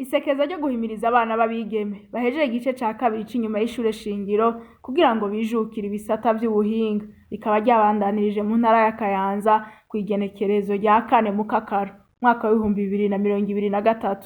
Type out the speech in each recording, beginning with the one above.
Isekeza ryo guhimiriza abana b'abigeme bahejeje igice ca kabiri c'inyuma y'ishure shingiro kugira ngo bijukire ibisata vy'ubuhinga rikaba ryabandanirije mu ntara ya Kayanza kw'igenekerezo rya 4 mu Kakaro mwaka wa 2023.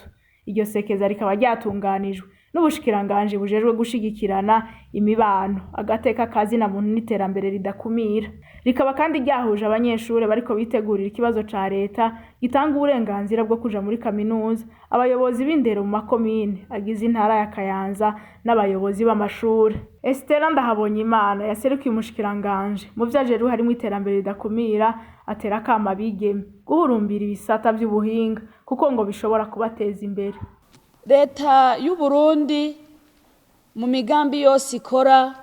Iryo sekeza rikaba ryatunganijwe n'ubushikiranganje bujejwe gushigikirana imibano agateka kazina muntu n'iterambere ridakumira. Rikaba kandi ryahuje abanyeshure bariko bitegurira ikibazo ca leta gitanga uburenganzira bwo kuja muri kaminuza, abayobozi b'indero mu makomine agize intara ya Kayanza n'abayobozi b'amashure. Estera Ndahabonyimana yaserukiye umushikiranganje mu vyajeru harimo iterambere ridakumira atera kama Abigeme guhurumbira ibisata vy'ubuhinga kuko ngo bishobora kubateza imbere. Leta y'u Burundi mu migambi yose ikora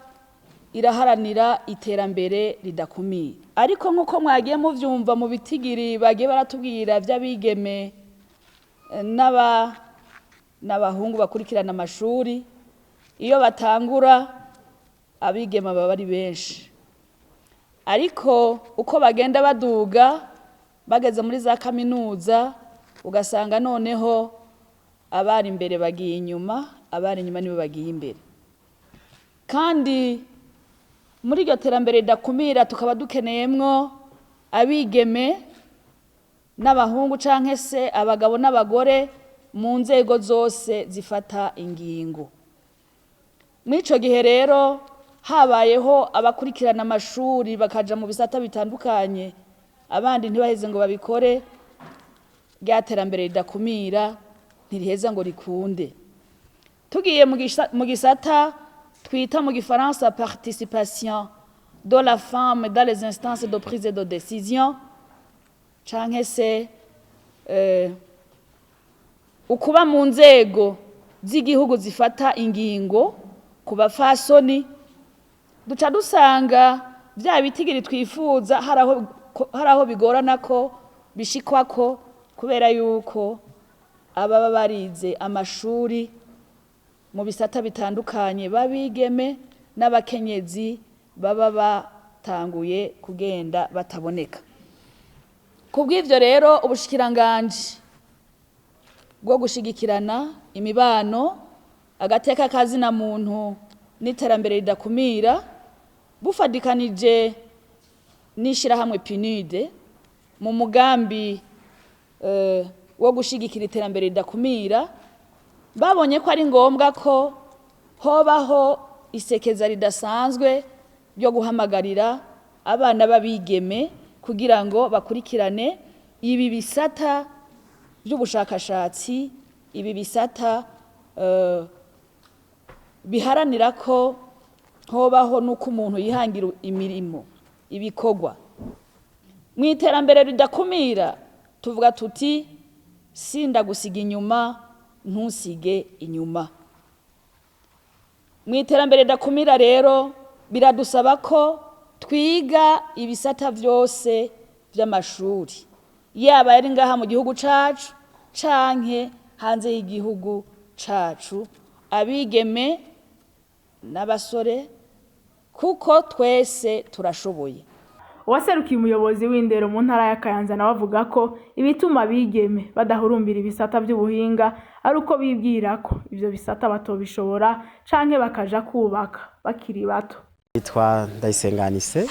iraharanira iterambere ridakumira, ariko nkuko mwagiye muvyumva mu bitigiri bagiye baratubwira vy'abigeme n'abahungu bakurikirana amashuri, iyo batangura abigeme baba ari benshi, ariko uko bagenda baduga bageze muri za kaminuza ugasanga noneho abari imbere bagiye inyuma, abari inyuma nibo bagiye imbere. Kandi muri iryo terambere ridakumira tukaba dukeneyemwo abigeme n'abahungu canke se abagabo n'abagore mu nzego zose zifata ingingo. Mw'ico gihe rero habayeho abakurikirana amashuri bakaja mu bisata bitandukanye, abandi ntibaheze ngo babikore, rya terambere ridakumira ntiriheza ngo rikunde. Tugiye mu gisata twita mu gifaransa participation de la femme dans les instances de prise de décision, canke se ukuba mu nzego z'igihugu zifata ingingo ku bafasoni, duca dusanga vya bitigiri twifuza haraho bigorana ko bishikwako kubera yuko ababa barize amashuri mu bisata bitandukanye babigeme n'abakenyezi baba batanguye kugenda bataboneka. Kubw'ivyo rero ubushikiranganje bwo gushigikirana imibano agateka kazina muntu n'iterambere ridakumira bufadikanije n'ishirahamwe PNUD mu mugambi wo gushigikira iterambere ridakumira, babonye ko ari ngombwa ko hobaho isekeza ridasanzwe ryo guhamagarira abana b'abigeme kugira ngo bakurikirane ibi bisata by'ubushakashatsi, ibi bisata biharanira ko hobaho nuko umuntu yihangira imirimo ibikorwa. Mu iterambere ridakumira tuvuga tuti sinda gusiga inyuma ntusige inyuma. Mu iterambere ridakumira rero biradusaba ko twiga ibisata vyose vy'amashuri, yaba yari ngaha mu gihugu cacu canke hanze y'igihugu cacu, abigeme n'abasore, kuko twese turashoboye. Uwaserukiye umuyobozi w'indero mu ntara ya Kayanza nawe avuga ko ibituma abigeme badahurumbira ibisata by'ubuhinga ari uko bibwira ko ivyo bisata batobishobora canke bakaja kubaka bakiri bato. Nitwa Ndayisenga Anicet,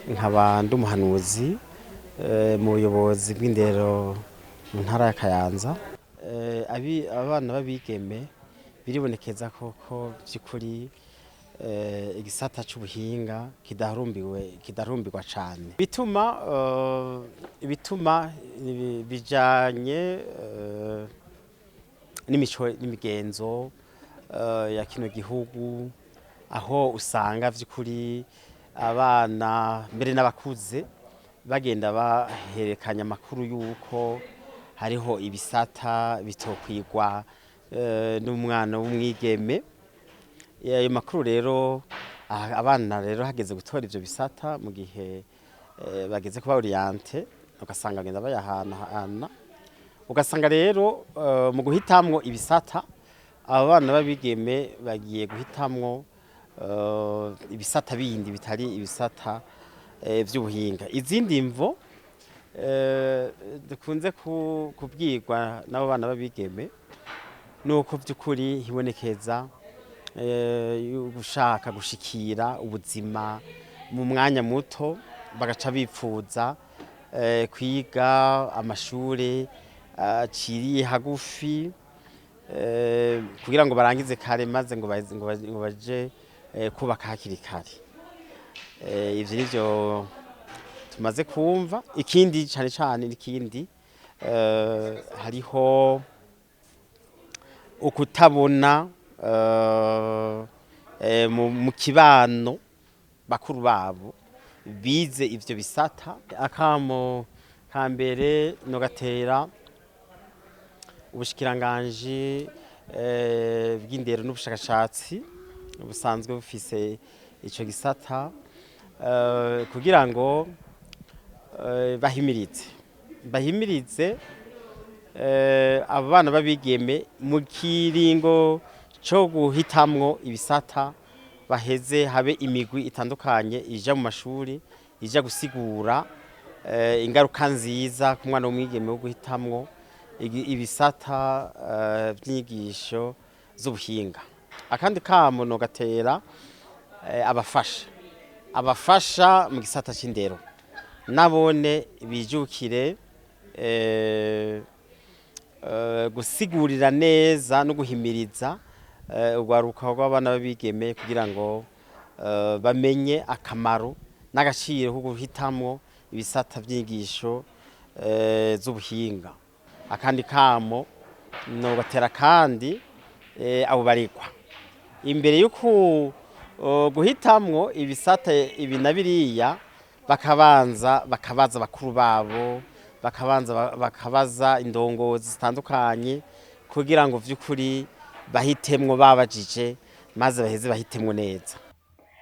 nkaba ndi umuhanuzi mu buyobozi bw'indero mu ntara ya Kayanza. Abana b'abigeme biribonekeza koko by'ukuri igisata c'ubuhinga kidahurumbirwa cane. Ibituma bijanye n'imico n'imigenzo ya kino gihugu, aho usanga vy'ukuri abana mbere n'abakuze bagenda baherekanya amakuru yuko hariho ibisata bitokwigwa n'umwana w'umwigeme. Ayo makuru rero abana rero hageze gutora ivyo bisata mu gihe bageze kuba oriente, ugasanga bagenda bayahana, ugasanga rero mu guhitamwo ibisata abana babigeme bagiye guhitamwo ibisata bindi bitari ibisata vy'ubuhinga. Izindi mvo dukunze kubwirwa n'abo bana babigeme nuko by'ukuri hibonekeza ugushaka gushikira ubuzima mu mwanya muto bagaca bipfuza kwiga amashuri aciriye hagufi kugira ngo barangize kare maze ngo baje kubaka hakiri kare. Ivyo nivyo tumaze kumva. Ikindi cyane cyane n'ikindi hariho ukutabona mu kibano bakuru babo bize ivyo bisata. Akamo kambere no gatera ubushikiranganje bw'indero n'ubushakashatsi busanzwe bufise ico gisata kugira ngo bahimirize abo bana babigeme mu kiringo cyo guhitamwo ibisata baheze habe imigwi itandukanye ija mu mashuri ija gusigura ingaruka nziza ku mwana w'umwigeme wo guhitamwo ibisata by'inyigisho z'ubuhinga. Akandi kamo no gatera abafasha mu gisata c'indero nabone bijukire gusigurira neza no guhimiriza urwaruka rw'abana babigeme kugira ngo bamenye akamaro n'agaciro ko guhitamwo ibisata by'inyigisho z'ubuhinga. Akandi kamo no gatera kandi abo barikwa imbere y'uko guhitamwo ibisata ibi na biriya bakabaza bakuru babo bakabaza indongozi zitandukanye kugira ngo vy'ukuri bahitemwo babajije maze baheze bahitemwo neza.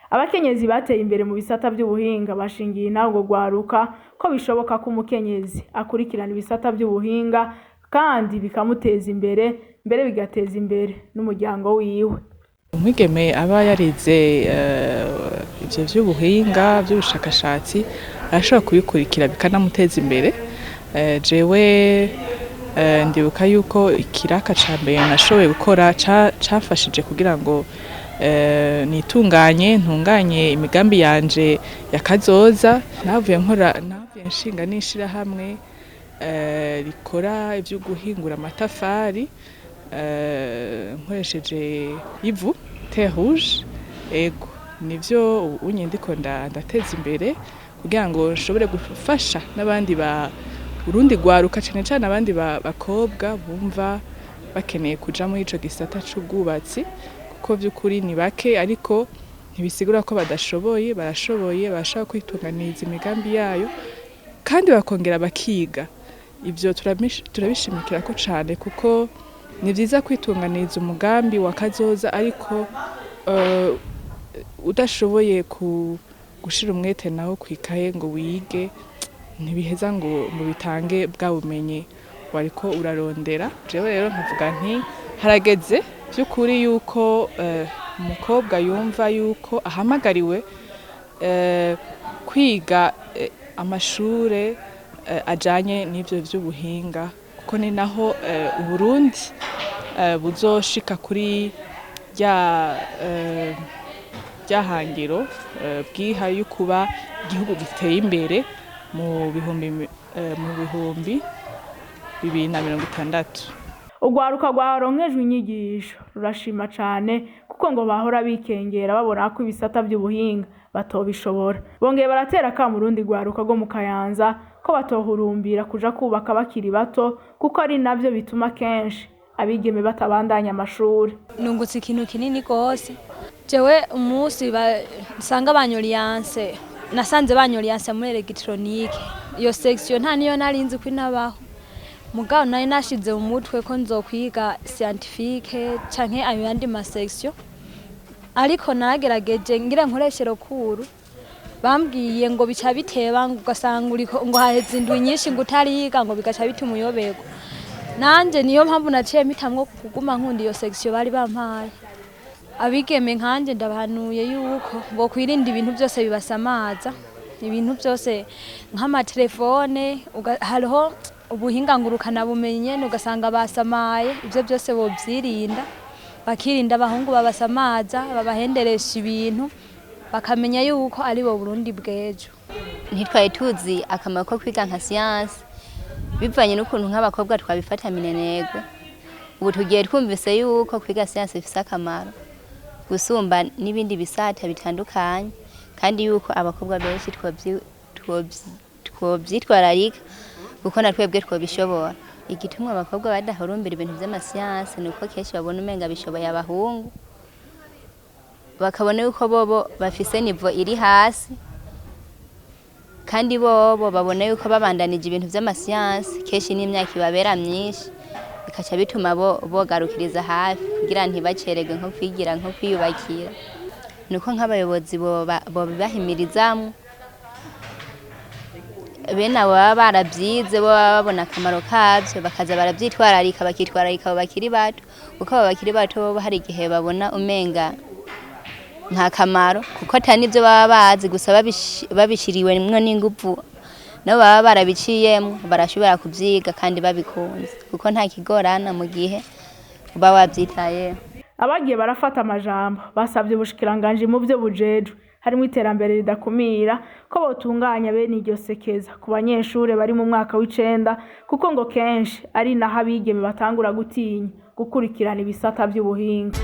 Abakenyezi bateye imbere mu bisata by'ubuhinga bashingiye nawo gwaruka ko bishoboka ko umukenyezi akurikirana ibisata by'ubuhinga kandi bikamuteza imbere bigateza imbere n'umuryango wiwe. Umwigeme aba yarize ivyo vy'ubuhinga by'ubushakashatsi arashobora kubikurikira bikanamuteza imbere. Jewe ndibuka yuko ikiraka ca mbere nashoboye gukora cafashije kugira ngo ntunganye imigambi yanje yakazoza. Navuye nshinga n'ishirahamwe rikora ivyo guhingura amatafari nkoresheje ivu rouge. Ego nivyo unye ndiko ndateza imbere kugira ngo nshobore gufasha n'abandi urundi gwaruka cyane cyane abandi bakobwa bumva bakeneye kuja muri ico gisata c'ubwubatsi kuko vy'ukuri ni bake ariko ntibisigura ko barashoboye bashaka kwitunganiriza imigambi yayo kandi bakongera bakiga. Ivyo turabishimikira ko cyane kuko ni vyiza kwitunganiriza umugambi wakazoza ariko udashoboye gushira umwete naho kwikaye ngo wige ntibiheza ngo bitange bwa bumenyi wariko urarondera. Jewe rero nkavuga nti harageze by'ukuri yuko umukobwa yumva yuko ahamagariwe kwiga amashure ajanye n'ivyo vy'ubuhinga kuko ni naho Uburundi buzoshika kuri ryahangiro bwiha yukuba igihugu giteye imbere mu bihumbi 2060. Urwaruka rwaronkejwe inyigisho rurashima cyane kuko ngo bahora bikengera babona ko ibisata by'ubuhinga batobishobora. Bongeye baratera akamu rundi rwaruka rwo mu Kayanza ko batohurumbira kuja kubaka bakiri bato kuko ari navyo bituma kenshi abigeme batabandanya amashuri. Nungutse ikintu kinini gose. Jewe umunsi basanga banyoriyanse nasanze banyoriyanse muri electronique. Iyo section nta niyo narinzi ko inabaho. Mugabo nari nashize mu mutwe ko nzokwiga scientifique canke ayo yandi ma section. Ariko naragerageje ngira nkoreshe rokuru. Bambwiye ngo bica biteba ugasanga uriko ngo haheze indwi nyinshi ngo utariga ngo bigaca bituma uyobego. Nanje niyo mpamvu naciye mitamwo kuguma nkunda iyo section bari bampaye. Abigeme nkanje ndabahanuye yuko ngo kwirinda ibintu byose bibasamaza, ibintu byose nk'amatelefone hariho ubuhinga ngurukana bumenye ugasanga basamaye, ivyo byose bovyirinda bakirinda abahungu babasamaza babahenderesha ibintu bakamenya yuko ari bo Burundi bw'ejo. Ntitwari tuzi akamaro ko kwiga nka siyansi bivanye n'ukuntu nk'abakobwa twabifata minenegwe. Ubu tugiye twumvise yuko kwiga siyansi bifise akamaro gusumba n'ibindi bisata bitandukanye, kandi yuko abakobwa benshi twovyitwararika kuko na twebwe twobishobora. Igituma abakobwa badahurumbira ibintu vy'amasiyansi nuko kenshi babona umenga bishoboye abahungu, bakabona yuko bobo bafise nivo iri hasi, kandi bobo babona yuko babandanije ibintu vy'amasiyansi kenshi n'imyaka ibabera myinshi, bikaca bituma bogarukiriza hafi kugira ntibacererwe nko kwigira nko kwiyubakira. Nuko nk'abayobozi bobibahimirizamwo, bene abo baba baravyize baba babona akamaro kavyo bakaza baravyitwararika bakitwararika abo bakiri bato, kuko abo bakiri bato bo hari igihe babona umenga nta kamaro kuko atari n'ivyo baba bazi, gusa babishiriwemwo n'inguvu nabo baba barabiciyemwo barashobora kuvyiga kandi babikunze kuko nta kigorana mu gihe uba wavyitayeho. Abagiye barafata amajambo basabye ubushikiranganji mu byo bujejwe harimo iterambere ridakumira ko botunganya bene iryo sekeza ku banyeshure bari mu mwaka w'icenda, kuko ngo kenshi ari naho abigeme batangura gutinya gukurikirana ibisata vy'ubuhinga.